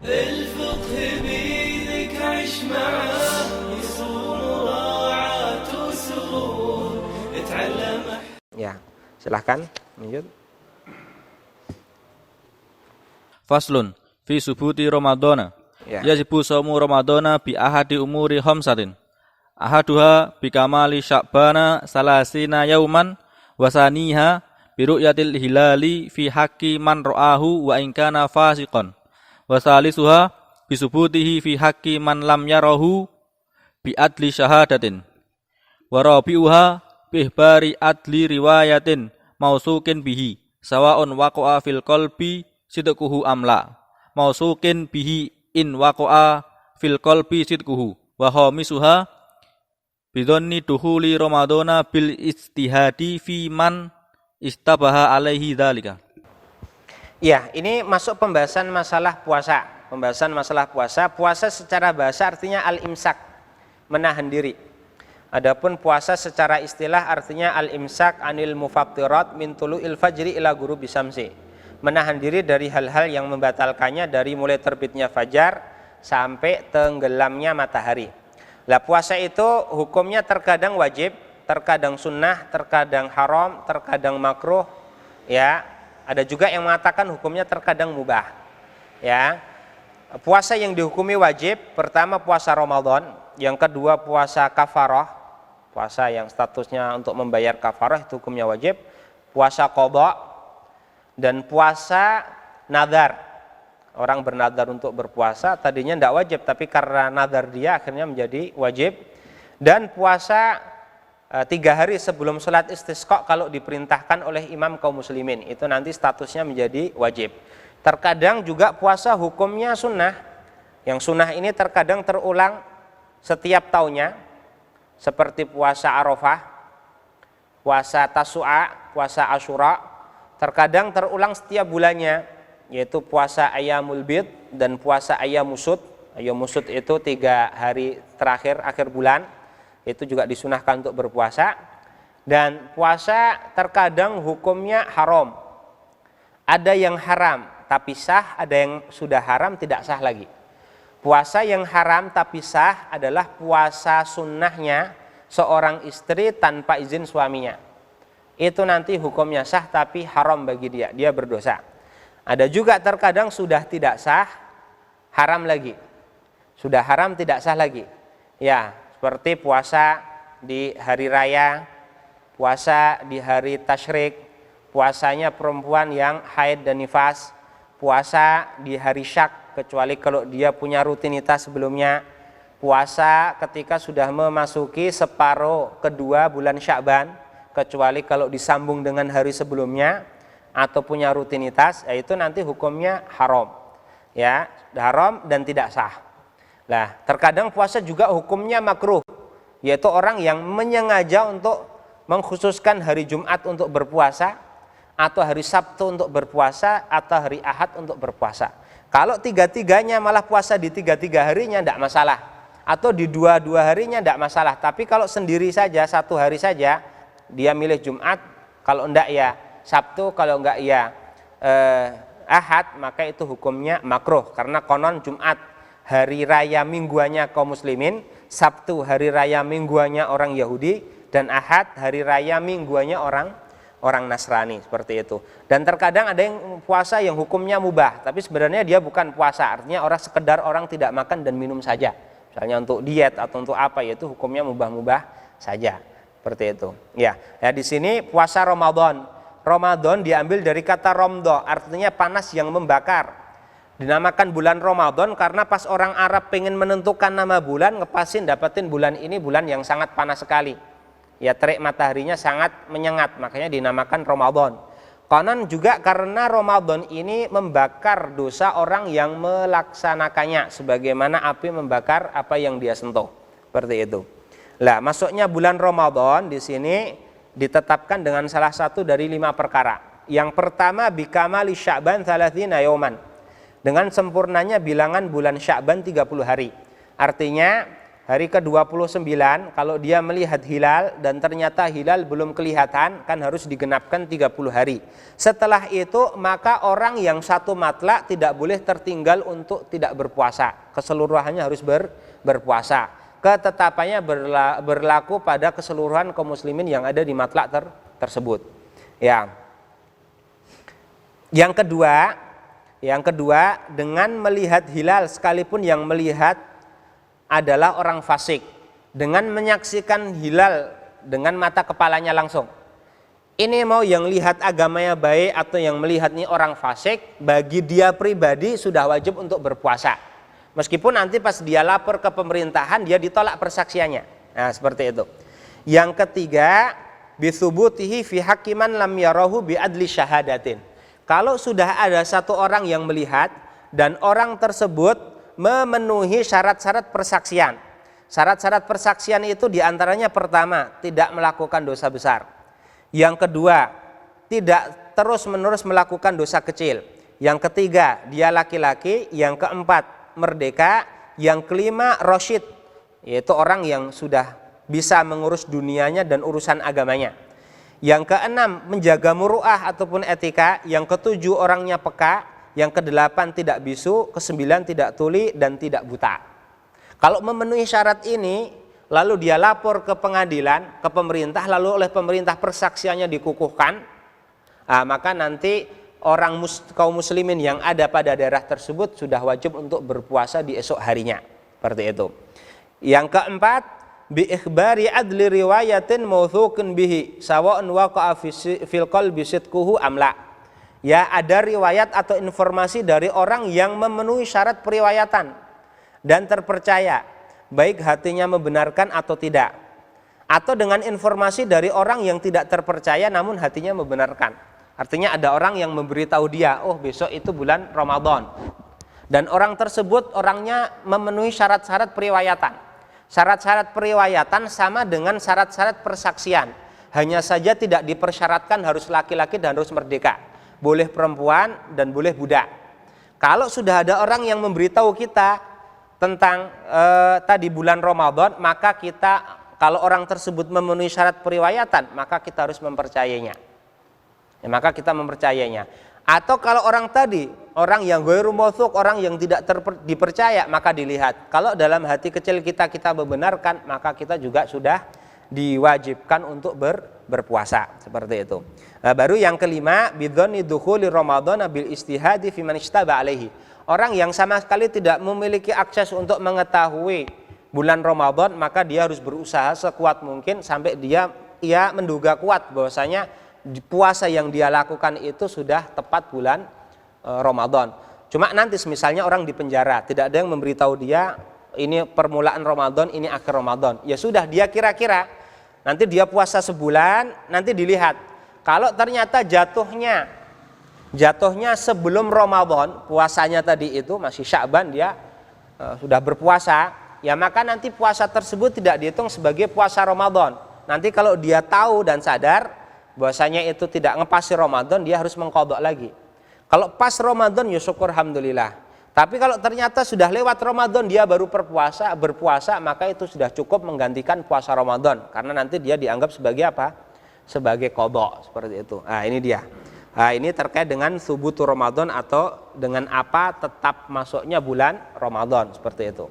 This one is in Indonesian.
الفقه بيدك عيش معاه يصوم راعاة وسرور اتعلم. Ya, silahkan lanjut. Faslun fi subuti Ramadana. Ya. Yajibu shaumu Ramadana bi ahadi umuri khamsatin. Ahaduha bi kamali Sya'bana salasina yauman wa saniha bi ru'yatil hilali fi haqqi man ra'ahu wa in kana fasiqan. Wa salisuha bi subutihi fi haqqi man lam yarahu bi adli syahadatin. Wa rabi'uha bi ihbari adli riwayatin mausukin bihi sawa'un waqa'a fil qalbi sidquhu amla mausukin bihi in waqa'a fil qalbi sidquhu wa khamisuha bidhanni dukhuli ramadhana bil ijtihadi fi man istabaha alaihi dzalika. Ya, ini masuk pembahasan masalah puasa. Pembahasan masalah puasa. Puasa secara bahasa artinya al-imsak, menahan diri. Adapun puasa secara istilah artinya al-imsak anil mufattirat min tulu'il fajri ila ghurubi syamsi. Menahan diri dari hal-hal yang membatalkannya dari mulai terbitnya fajar sampai tenggelamnya matahari. Lah puasa itu hukumnya terkadang wajib, terkadang sunnah, terkadang haram, terkadang makruh, ya. Ada juga yang mengatakan hukumnya terkadang mubah. Ya. Puasa yang dihukumi wajib, pertama puasa Ramadan, yang kedua puasa kafarah, puasa yang statusnya untuk membayar kafarah itu hukumnya wajib, puasa qadha, dan puasa nadar. Orang bernadar untuk berpuasa tadinya tidak wajib, tapi karena nadar dia akhirnya menjadi wajib. Dan puasa 3 hari sebelum sholat istisqa kalau diperintahkan oleh imam kaum muslimin, itu nanti statusnya menjadi wajib. Terkadang juga puasa hukumnya sunnah. Yang sunnah ini terkadang terulang setiap tahunnya, seperti puasa Arafah, puasa Tasu'a, puasa Asyura. Terkadang terulang setiap bulannya, yaitu puasa Ayyamul Bid dan puasa Ayyamusud. Ayyamusud itu 3 hari terakhir akhir bulan, itu juga disunahkan untuk berpuasa. Dan puasa terkadang hukumnya haram. Ada yang haram tapi sah, ada yang sudah haram tidak sah lagi. Puasa yang haram tapi sah adalah puasa sunnahnya seorang istri tanpa izin suaminya. Itu nanti hukumnya sah tapi haram bagi dia, dia berdosa. Ada juga terkadang sudah tidak sah, haram lagi. Sudah haram tidak sah lagi. Ya, seperti puasa di hari raya, puasa di hari tasyrik, puasanya perempuan yang haid dan nifas, puasa di hari syak, kecuali kalau dia punya rutinitas sebelumnya, puasa ketika sudah memasuki separuh kedua bulan Sya'ban, kecuali kalau disambung dengan hari sebelumnya, atau punya rutinitas, yaitu nanti hukumnya haram. Ya, haram dan tidak sah. Nah, terkadang puasa juga hukumnya makruh, yaitu orang yang menyengaja untuk mengkhususkan hari Jumat untuk berpuasa, atau hari Sabtu untuk berpuasa, atau hari Ahad untuk berpuasa. Kalau 3-3-nya malah puasa di 3-3 harinya tidak masalah, atau di 2-2 harinya tidak masalah. Tapi kalau sendiri saja, 1 hari saja, dia milih Jumat, kalau enggak ya Sabtu, kalau enggak ya Ahad, maka itu hukumnya makruh. Karena konon Jumat hari raya mingguannya kaum muslimin, Sabtu hari raya mingguannya orang Yahudi, dan Ahad hari raya mingguannya orang Nasrani, seperti itu. Dan terkadang ada yang puasa yang hukumnya mubah, tapi sebenarnya dia bukan puasa, artinya orang sekedar orang tidak makan dan minum saja. Misalnya untuk diet atau untuk apa, yaitu hukumnya mubah-mubah saja. Seperti itu. Ya, di sini puasa Ramadan. Ramadan diambil dari kata romdo, artinya panas yang membakar. Dinamakan bulan Ramadan karena pas orang Arab pengen menentukan nama bulan, ngepasin dapetin bulan ini bulan yang sangat panas sekali. Ya, terik mataharinya sangat menyengat, makanya dinamakan Ramadan. Konon juga karena Ramadan ini membakar dosa orang yang melaksanakannya, sebagaimana api membakar apa yang dia sentuh. Seperti itu. Lah, masuknya bulan Ramadan di sini ditetapkan dengan salah satu dari 5 perkara. Yang pertama bikamali Sya'ban 30 yauman. Dengan sempurnanya bilangan bulan Sya'ban 30 hari. Artinya hari ke-29 kalau dia melihat hilal dan ternyata hilal belum kelihatan, kan harus digenapkan 30 hari. Setelah itu maka orang yang satu matlak tidak boleh tertinggal untuk tidak berpuasa. Keseluruhannya harus berpuasa. Ketetapannya berlaku pada keseluruhan kaum muslimin yang ada di matlak tersebut. Ya. Yang kedua dengan melihat hilal sekalipun yang melihat adalah orang fasik, dengan menyaksikan hilal dengan mata kepalanya langsung. Ini mau yang lihat agamanya baik atau yang melihat ini orang fasik, bagi dia pribadi sudah wajib untuk berpuasa. Meskipun nanti pas dia lapor ke pemerintahan dia ditolak persaksiannya. Nah, seperti itu. Yang ketiga, bisubutihi fi hakiman lam yarahu bi adli syahadatin. Kalau sudah ada satu orang yang melihat dan orang tersebut memenuhi syarat-syarat persaksian. Syarat-syarat persaksian itu diantaranya pertama, tidak melakukan dosa besar. Yang kedua, tidak terus-menerus melakukan dosa kecil. Yang ketiga, dia laki-laki. Yang keempat, merdeka. Yang kelima, rasyid, yaitu orang yang sudah bisa mengurus dunianya dan urusan agamanya. Yang keenam, menjaga muruah ataupun etika. Yang ketujuh, orangnya peka. Yang kedelapan, tidak bisu. Kesembilan, tidak tuli dan tidak buta. Kalau memenuhi syarat ini, lalu dia lapor ke pengadilan, ke pemerintah, lalu oleh pemerintah persaksiannya dikukuhkan, maka nanti kaum muslimin yang ada pada daerah tersebut sudah wajib untuk berpuasa di esok harinya. Seperti itu. Yang keempat, bi ikhbari adli riwayatin mawthuqin bihi sawa'un waqa'a fil qalbi sidquhu amla. Ya, ada riwayat atau informasi dari orang yang memenuhi syarat periwayatan dan terpercaya, baik hatinya membenarkan atau tidak. Atau dengan informasi dari orang yang tidak terpercaya namun hatinya membenarkan. Artinya ada orang yang memberitahu dia, oh besok itu bulan Ramadan. Dan orang tersebut orangnya memenuhi syarat-syarat periwayatan. Syarat-syarat periwayatan sama dengan syarat-syarat persaksian. Hanya saja tidak dipersyaratkan harus laki-laki dan harus merdeka. Boleh perempuan dan boleh budak. Kalau sudah ada orang yang memberitahu kita tentang tadi bulan Ramadan, maka kita, kalau orang tersebut memenuhi syarat periwayatan, maka kita harus mempercayainya. Ya, maka kita mempercayainya. Atau kalau orang tadi, orang yang ghairu mawthuq, orang yang tidak dipercaya, maka dilihat. Kalau dalam hati kecil kita membenarkan, maka kita juga sudah diwajibkan untuk berpuasa. Seperti itu. Baru yang kelima, bidzanni dukhuli Ramadan bil istihadi fi man ishtaba alaihi. Orang yang sama sekali tidak memiliki akses untuk mengetahui bulan Ramadan, maka dia harus berusaha sekuat mungkin sampai dia menduga kuat bahwasanya puasa yang dia lakukan itu sudah tepat bulan Ramadan. Cuma nanti misalnya orang di penjara, tidak ada yang memberitahu dia ini permulaan Ramadan, ini akhir Ramadan. Ya sudah, dia kira-kira nanti dia puasa sebulan, nanti dilihat. Kalau ternyata jatuhnya sebelum Ramadan, puasanya tadi itu masih Sya'ban, dia sudah berpuasa, ya maka nanti puasa tersebut tidak dihitung sebagai puasa Ramadan. Nanti kalau dia tahu dan sadar bahwasanya itu tidak ngepasi Ramadan, dia harus mengqadha lagi. Kalau pas Ramadan ya syukur alhamdulillah. Tapi kalau ternyata sudah lewat Ramadan dia baru berpuasa, maka itu sudah cukup menggantikan puasa Ramadan, karena nanti dia dianggap sebagai apa? Sebagai qadha, seperti itu. Nah, ini dia. Nah, ini terkait dengan subutu Ramadan atau dengan apa tetap masuknya bulan Ramadan, seperti itu.